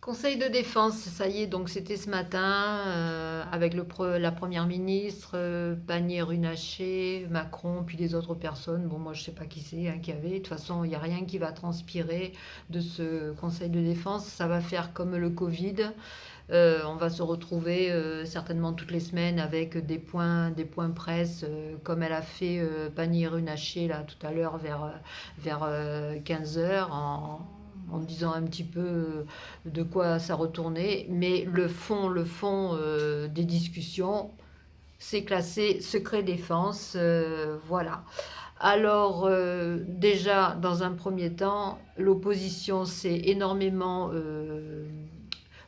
Conseil de défense, ça y est, donc c'était ce matin avec la première ministre, Pannier-Runacher, Macron, puis les autres personnes. Bon, moi je sais pas qui c'est hein, qui avait. De toute façon, il n'y a rien qui va transpirer de ce Conseil de défense. Ça va faire comme le Covid. On va se retrouver certainement toutes les semaines avec des points presse, comme elle a fait Pannier-Runacher là tout à l'heure vers 15 heures en disant un petit peu de quoi ça retournait, mais le fond des discussions, c'est classé secret défense, voilà. Alors déjà, dans un premier temps, l'opposition s'est énormément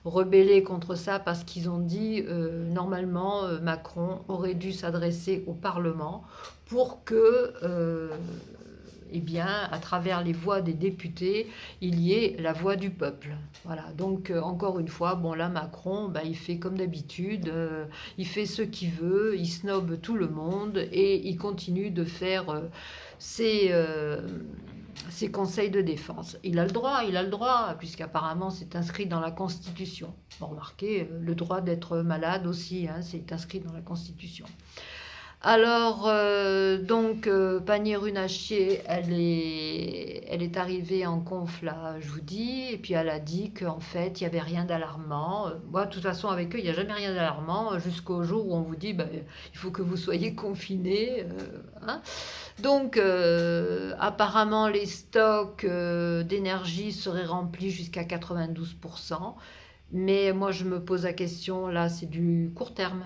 rebellés contre ça parce qu'ils ont dit normalement Macron aurait dû s'adresser au Parlement pour que eh bien, à travers les voix des députés, il y ait la voix du peuple. Voilà. Donc, encore une fois, bon, là, Macron, bah, il fait comme d'habitude, il fait ce qu'il veut, il snobe tout le monde et il continue de faire ses, euh, ses conseils de défense. Il a le droit, puisqu'apparemment c'est inscrit dans la Constitution. Bon, remarquez, le droit d'être malade aussi, hein, c'est inscrit dans la Constitution. Alors, donc, Pannier-Runacher, elle est arrivée en conf, là, je vous dis, et puis elle a dit qu'en fait, il n'y avait rien d'alarmant. Moi, de toute façon, avec eux, il n'y a jamais rien d'alarmant, jusqu'au jour où on vous dit, bah, il faut que vous soyez confinés. Hein. Donc, apparemment, les stocks d'énergie seraient remplis jusqu'à 92%. Mais moi, je me pose la question, là, c'est du court terme.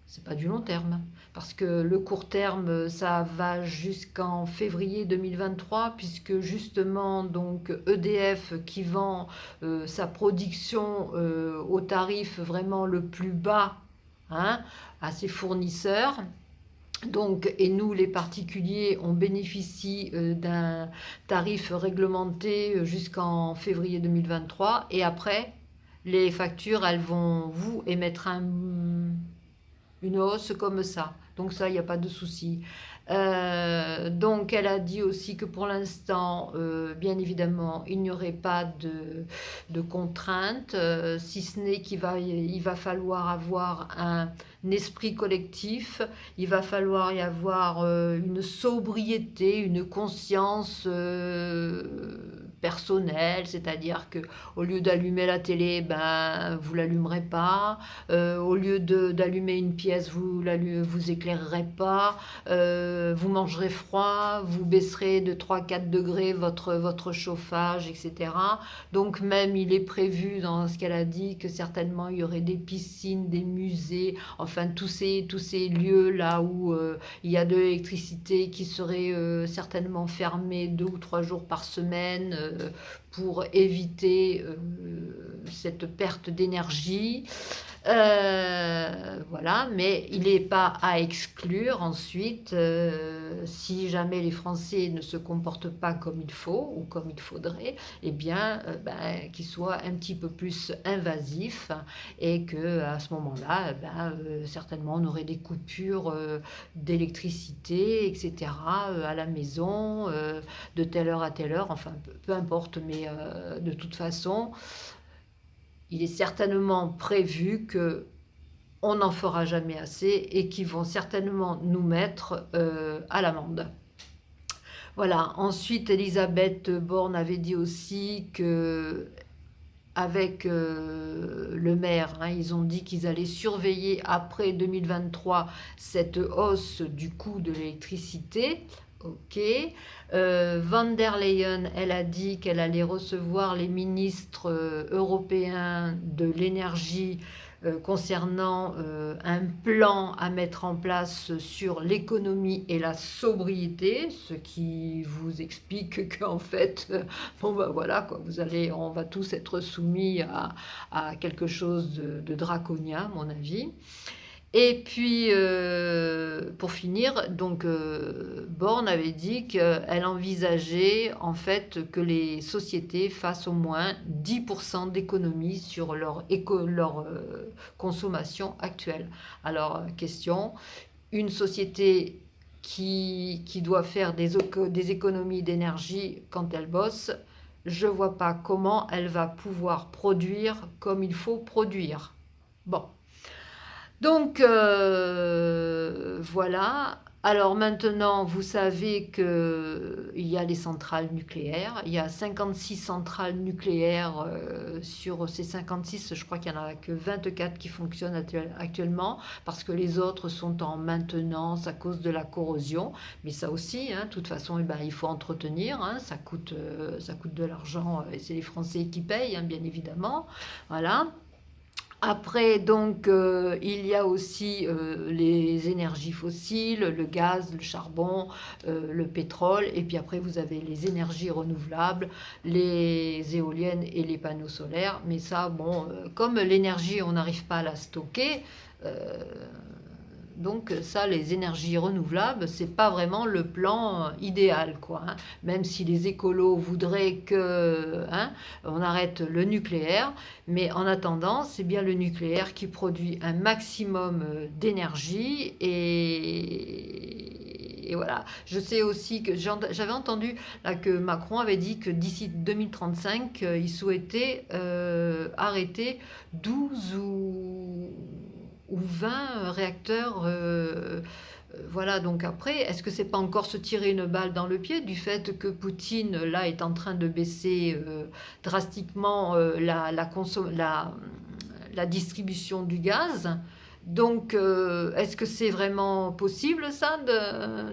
C'est pas du long terme. Parce que le court terme, ça va jusqu'en février 2023, puisque justement, donc, EDF qui vend sa production au tarif vraiment le plus bas hein, à ses fournisseurs. Donc, et nous, les particuliers, on bénéficie d'un tarif réglementé jusqu'en février 2023. Et après, les factures, elles vont vous émettre une hausse comme ça. Donc ça, il n'y a pas de souci. Donc elle a dit aussi que pour l'instant, bien évidemment, il n'y aurait pas de contraintes, si ce n'est il va falloir avoir un esprit collectif, il va falloir y avoir une sobriété, une conscience personnelle, c'est-à-dire que au lieu d'allumer la télé, ben vous l'allumerez pas. Au lieu d'allumer une pièce, vous éclairerez pas, vous mangerez froid, vous baisserez de 3-4 degrés votre chauffage, etc. Donc même il est prévu dans ce qu'elle a dit que certainement il y aurait des piscines, des musées, enfin tous ces lieux là où il y a de l'électricité qui seraient certainement fermés 2 ou 3 jours par semaine pour éviter cette perte d'énergie. Voilà, mais il n'est pas à exclure ensuite, si jamais les Français ne se comportent pas comme il faut ou comme il faudrait, eh bien, qu'ils soient un petit peu plus invasifs et que à ce moment-là, certainement on aurait des coupures d'électricité, etc. À la maison, de telle heure à telle heure, enfin peu importe, mais de toute façon il est certainement prévu que on n'en fera jamais assez et qu'ils vont certainement nous mettre à l'amende. Voilà. Ensuite, Elisabeth Borne avait dit aussi que avec le maire, hein, ils ont dit qu'ils allaient surveiller après 2023 cette hausse du coût de l'électricité. Ok. Van der Leyen, elle a dit qu'elle allait recevoir les ministres européens de l'énergie concernant un plan à mettre en place sur l'économie et la sobriété, ce qui vous explique qu'en fait, bon ben voilà, quoi, on va tous être soumis à quelque chose de draconien, à mon avis. Et puis, pour finir, donc Borne avait dit qu'elle envisageait en fait que les sociétés fassent au moins 10% d'économie sur leur consommation actuelle. Alors, question, une société qui doit faire des économies d'énergie quand elle bosse, je ne vois pas comment elle va pouvoir produire comme il faut produire. Bon. Donc, voilà. Alors maintenant, vous savez qu'il y a les centrales nucléaires. Il y a 56 centrales nucléaires sur ces 56. Je crois qu'il n'y en a que 24 qui fonctionnent actuellement parce que les autres sont en maintenance à cause de la corrosion. Mais ça aussi, hein, de toute façon, eh ben, il faut entretenir. Hein, ça coûte de l'argent et c'est les Français qui payent, hein, bien évidemment. Voilà. Après, donc, il y a aussi les énergies fossiles, le gaz, le charbon, le pétrole. Et puis après, vous avez les énergies renouvelables, les éoliennes et les panneaux solaires. Mais ça, bon, comme l'énergie, on n'arrive pas à la stocker, euh, donc ça, les énergies renouvelables, c'est pas vraiment le plan idéal, quoi. Hein. Même si les écolos voudraient que, hein, on arrête le nucléaire, mais en attendant, c'est bien le nucléaire qui produit un maximum d'énergie et voilà. Je sais aussi que j'avais entendu là, que Macron avait dit que d'ici 2035, il souhaitait arrêter 12 ou 20 réacteurs. Voilà, donc après, est-ce que c'est pas encore se tirer une balle dans le pied du fait que Poutine, là, est en train de baisser drastiquement la distribution du gaz? Donc, est-ce que c'est vraiment possible, ça,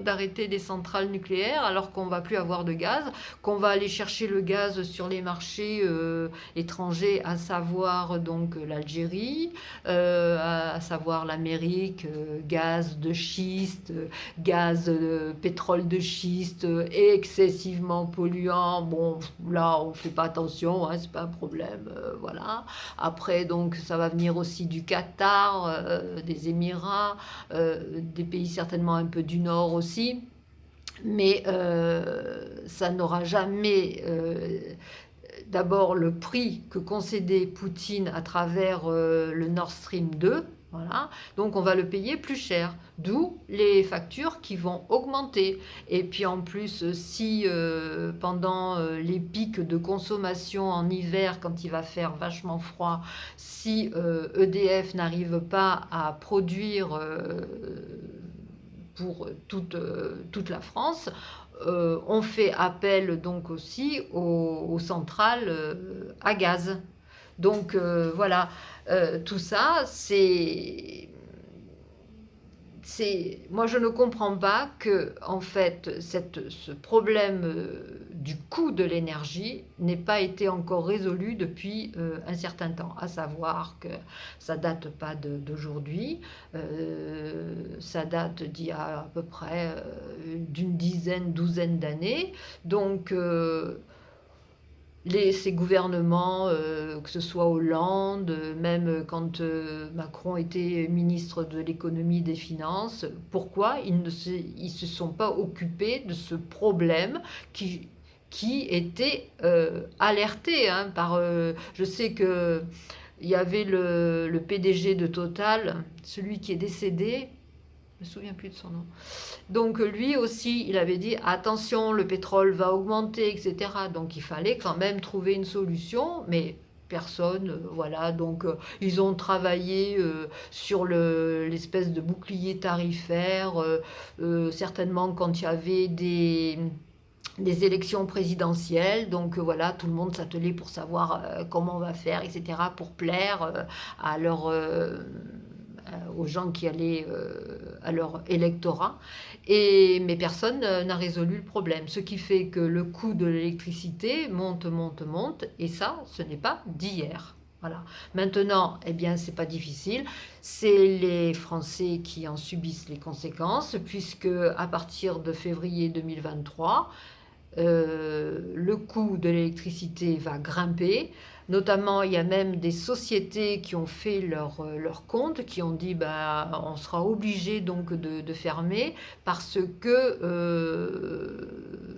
d'arrêter des centrales nucléaires alors qu'on va plus avoir de gaz, qu'on va aller chercher le gaz sur les marchés étrangers, à savoir donc l'Algérie, à savoir l'Amérique, gaz de schiste, gaz, pétrole de schiste, excessivement polluant. Bon, là, on fait pas attention, hein, c'est pas un problème, voilà. Après, donc, ça va venir aussi du Qatar, des Émirats, des pays certainement un peu du Nord aussi. Mais ça n'aura jamais d'abord le prix que concédait Poutine à travers le Nord Stream 2. Voilà. Donc on va le payer plus cher, d'où les factures qui vont augmenter. Et puis en plus, si pendant les pics de consommation en hiver, quand il va faire vachement froid, si EDF n'arrive pas à produire pour toute la France, on fait appel donc aussi aux centrales à gaz. Donc voilà, tout ça, moi je ne comprends pas que en fait ce problème du coût de l'énergie n'ait pas été encore résolu depuis un certain temps, à savoir que ça date pas d'aujourd'hui, ça date d'il y a à peu près d'une douzaine d'années, donc ces gouvernements, que ce soit Hollande, même quand Macron était ministre de l'économie et des finances, pourquoi ils se sont pas occupés de ce problème qui était alerté, hein, par... je sais que il y avait le PDG de Total, celui qui est décédé, je me souviens plus de son nom. Donc lui aussi, il avait dit attention, le pétrole va augmenter, etc. Donc il fallait quand même trouver une solution, mais personne, voilà. Donc ils ont travaillé sur l'espèce de bouclier tarifaire, certainement quand il y avait des élections présidentielles, donc voilà, tout le monde s'attelait pour savoir comment on va faire, etc., pour plaire à leur, aux gens qui allaient à leur électorat. Mais personne n'a résolu le problème. Ce qui fait que le coût de l'électricité monte, et ça, ce n'est pas d'hier. Voilà. Maintenant, eh bien, c'est pas difficile. C'est les Français qui en subissent les conséquences, puisque à partir de février 2023, le coût de l'électricité va grimper. Notamment, il y a même des sociétés qui ont fait leur compte, qui ont dit bah, on sera obligé donc de fermer parce que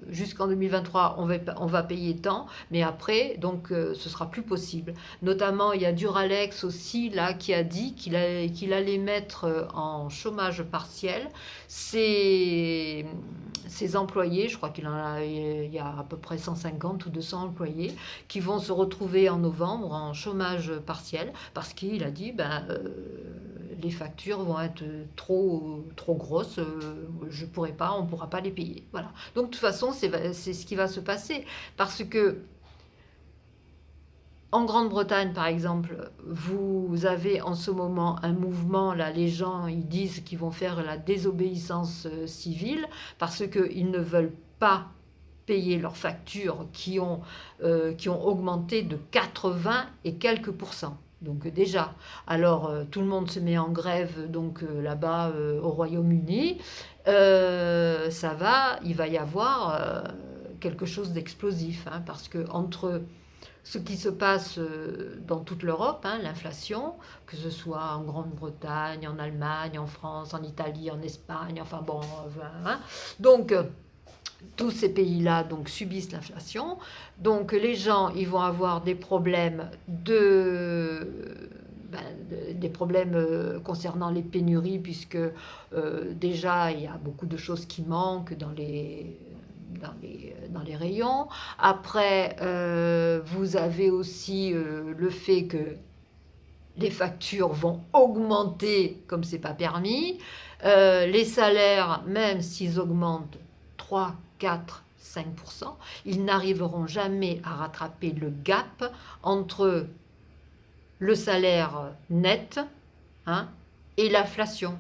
jusqu'en 2023, on va payer tant, mais après, donc, ce sera plus possible. Notamment, il y a Duralex aussi, là, qui a dit qu'il allait mettre en chômage partiel ses, ses employés, je crois il y a à peu près 150 ou 200 employés, qui vont se retrouver en novembre en chômage partiel, parce qu'il a dit, les factures vont être trop grosses, je pourrai pas, on ne pourra pas les payer. Voilà. Donc de toute façon, c'est ce qui va se passer. Parce que en Grande-Bretagne, par exemple, vous avez en ce moment un mouvement, là, les gens, ils disent qu'ils vont faire la désobéissance civile parce qu'ils ne veulent pas payer leurs factures qui ont augmenté de 80 et quelques pourcents. Donc déjà, alors tout le monde se met en grève donc là-bas au Royaume-Uni. Il va y avoir quelque chose d'explosif, hein, parce que entre ce qui se passe dans toute l'Europe, hein, l'inflation, que ce soit en Grande-Bretagne, en Allemagne, en France, en Italie, en Espagne, enfin bon, hein. Donc tous ces pays-là donc subissent l'inflation. Donc les gens, ils vont avoir des problèmes des problèmes concernant les pénuries, puisque déjà il y a beaucoup de choses qui manquent dans les rayons. Après, vous avez aussi le fait que les factures vont augmenter comme c'est pas permis. Les salaires, même s'ils augmentent 3, 4, 5%, ils n'arriveront jamais à rattraper le gap entre le salaire net, hein, et l'inflation.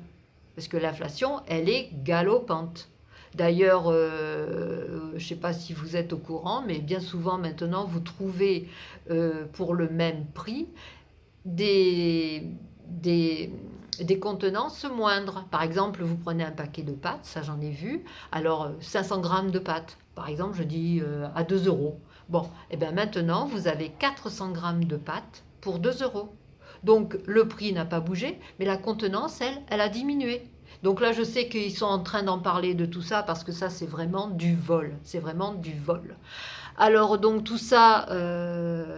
Parce que l'inflation, elle est galopante. D'ailleurs, je ne sais pas si vous êtes au courant, mais bien souvent maintenant, vous trouvez pour le même prix des, des, des contenances moindres. Par exemple, vous prenez un paquet de pâtes, ça j'en ai vu, alors 500 grammes de pâtes, par exemple, je dis à 2 euros. Bon, et bien maintenant, vous avez 400 grammes de pâtes pour 2 euros. Donc le prix n'a pas bougé, mais la contenance, elle a diminué. Donc là, je sais qu'ils sont en train d'en parler de tout ça parce que ça, c'est vraiment du vol. C'est vraiment du vol. Alors donc tout ça,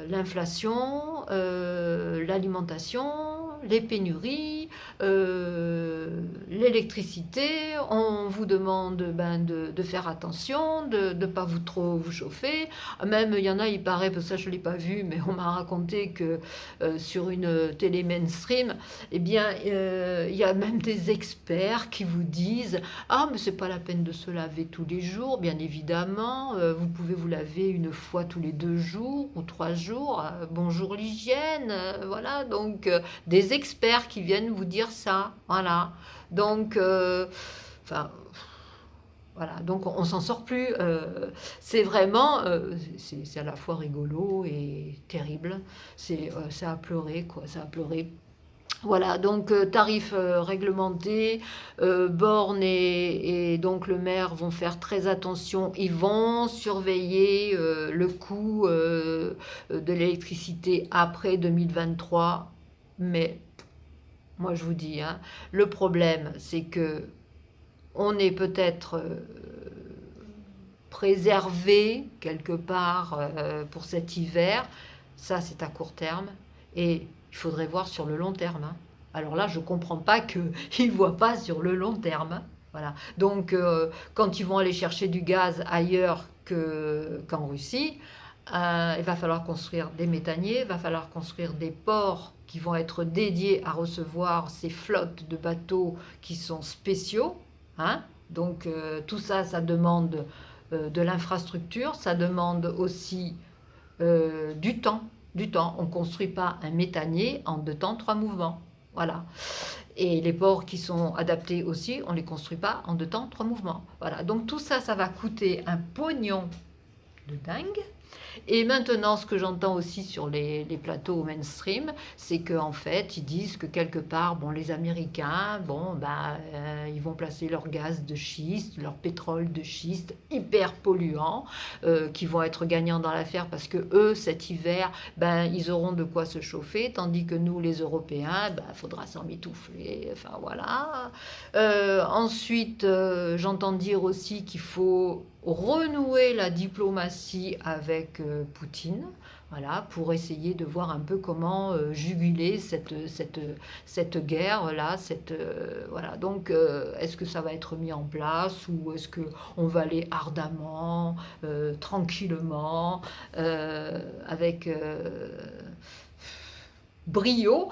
l'inflation, l'alimentation, les pénuries, l'électricité, on vous demande de faire attention, de ne pas trop vous chauffer. Même il y en a, il paraît, parce que ça je ne l'ai pas vu, mais on m'a raconté que sur une télé mainstream, eh bien, il y a même des experts qui vous disent ah, mais c'est pas la peine de se laver tous les jours, bien évidemment, vous pouvez vous laver une fois tous les 2 jours ou 3 jours, bonjour l'hygiène, voilà, donc des experts qui viennent vous dire ça, voilà, donc, enfin, voilà, donc on s'en sort plus, c'est vraiment, c'est à la fois rigolo et terrible, c'est à pleurer, quoi, c'est à pleurer. Voilà, donc tarifs réglementés, bornes et donc le maire vont faire très attention. Ils vont surveiller le coût de l'électricité après 2023. Mais moi je vous dis, hein, le problème c'est que on est peut-être préservé quelque part pour cet hiver. Ça c'est à court terme. Et il faudrait voir sur le long terme, hein. Alors là, je ne comprends pas qu'ils ne voient pas sur le long terme, hein. Voilà. Donc, quand ils vont aller chercher du gaz ailleurs qu'en Russie, il va falloir construire des méthaniers, il va falloir construire des ports qui vont être dédiés à recevoir ces flottes de bateaux qui sont spéciaux, hein. Donc, tout ça, ça demande de l'infrastructure, ça demande aussi du temps. On ne construit pas un méthanier en 2 temps, 3 mouvements. Voilà. Et les ports qui sont adaptés aussi, on ne les construit pas en 2 temps, 3 mouvements. Voilà. Donc tout ça, ça va coûter un pognon de dingue. Et maintenant, ce que j'entends aussi sur les plateaux mainstream, c'est qu'en fait, ils disent que quelque part, bon, les Américains, bon, ils vont placer leur gaz de schiste, leur pétrole de schiste, hyper polluant, qui vont être gagnants dans l'affaire parce que eux, cet hiver, ils auront de quoi se chauffer, tandis que nous, les Européens, faudra s'en mitoufler. Enfin voilà. Ensuite, j'entends dire aussi qu'il faut renouer la diplomatie avec Poutine, voilà, pour essayer de voir un peu comment juguler cette guerre-là. Voilà. Donc, est-ce que ça va être mis en place ou est-ce qu'on va aller ardemment, tranquillement, avec brio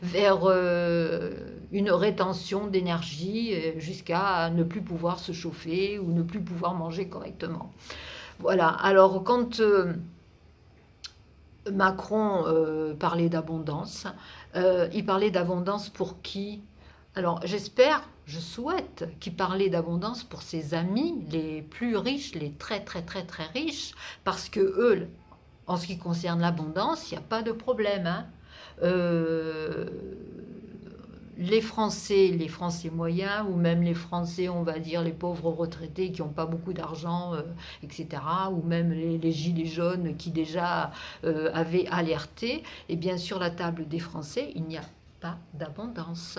vers une rétention d'énergie jusqu'à ne plus pouvoir se chauffer ou ne plus pouvoir manger correctement. Voilà, alors quand Macron parlait d'abondance, il parlait d'abondance pour qui? Alors j'espère, je souhaite qu'il parlait d'abondance pour ses amis les plus riches, les très très très très riches, parce que eux, en ce qui concerne l'abondance, il n'y a pas de problème, hein. Euh, les Français moyens, ou même les Français, on va dire, les pauvres retraités qui n'ont pas beaucoup d'argent, etc., ou même les gilets jaunes qui déjà avaient alerté, et bien sur la table des Français, il n'y a pas d'abondance.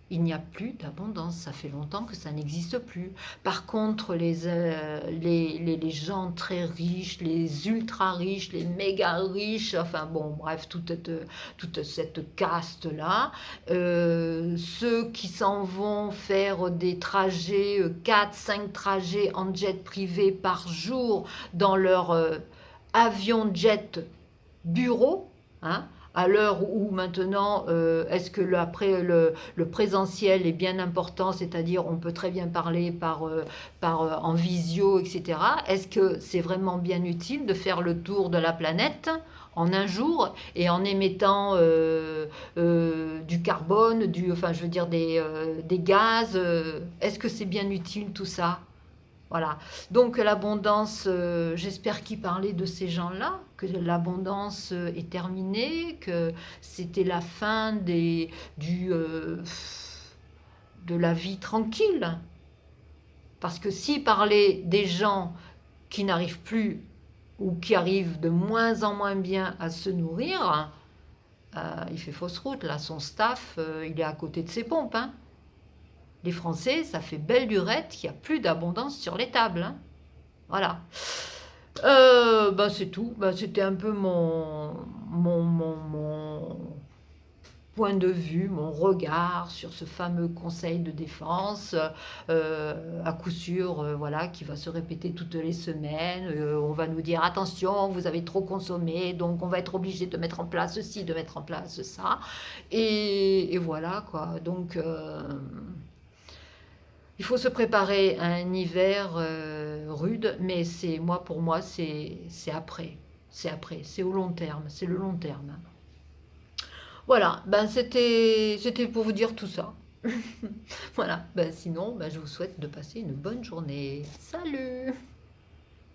Il n'y a plus d'abondance, ça fait longtemps que ça n'existe plus. Par contre, les gens très riches, les ultra riches, les méga riches, enfin bon, bref, toute cette caste-là, ceux qui s'en vont faire des trajets, 4-5 trajets en jet privé par jour dans leur avion jet bureau, hein, à l'heure où maintenant, est-ce que le présentiel est bien important, c'est-à-dire on peut très bien parler en visio, etc. Est-ce que c'est vraiment bien utile de faire le tour de la planète en un jour et en émettant du carbone, enfin je veux dire des gaz, est-ce que c'est bien utile tout ça? Voilà. Donc l'abondance, j'espère qu'il parlait de ces gens-là, que l'abondance est terminée, que c'était la fin de la vie tranquille. Parce que s'il parlait des gens qui n'arrivent plus ou qui arrivent de moins en moins bien à se nourrir, il fait fausse route. Là, son staff, il est à côté de ses pompes, hein. Les Français, ça fait belle lurette qu'il n'y a plus d'abondance sur les tables, hein. Voilà. Ben c'est tout. Ben, c'était un peu mon point de vue, mon regard sur ce fameux Conseil de défense, à coup sûr, voilà, qui va se répéter toutes les semaines. On va nous dire attention, vous avez trop consommé, donc on va être obligé de mettre en place ceci, de mettre en place ça. Et voilà, quoi. Donc il faut se préparer à un hiver rude, mais pour moi, c'est après. C'est après, c'est au long terme, c'est le long terme. Voilà, ben c'était pour vous dire tout ça. Voilà, ben sinon, ben je vous souhaite de passer une bonne journée. Salut!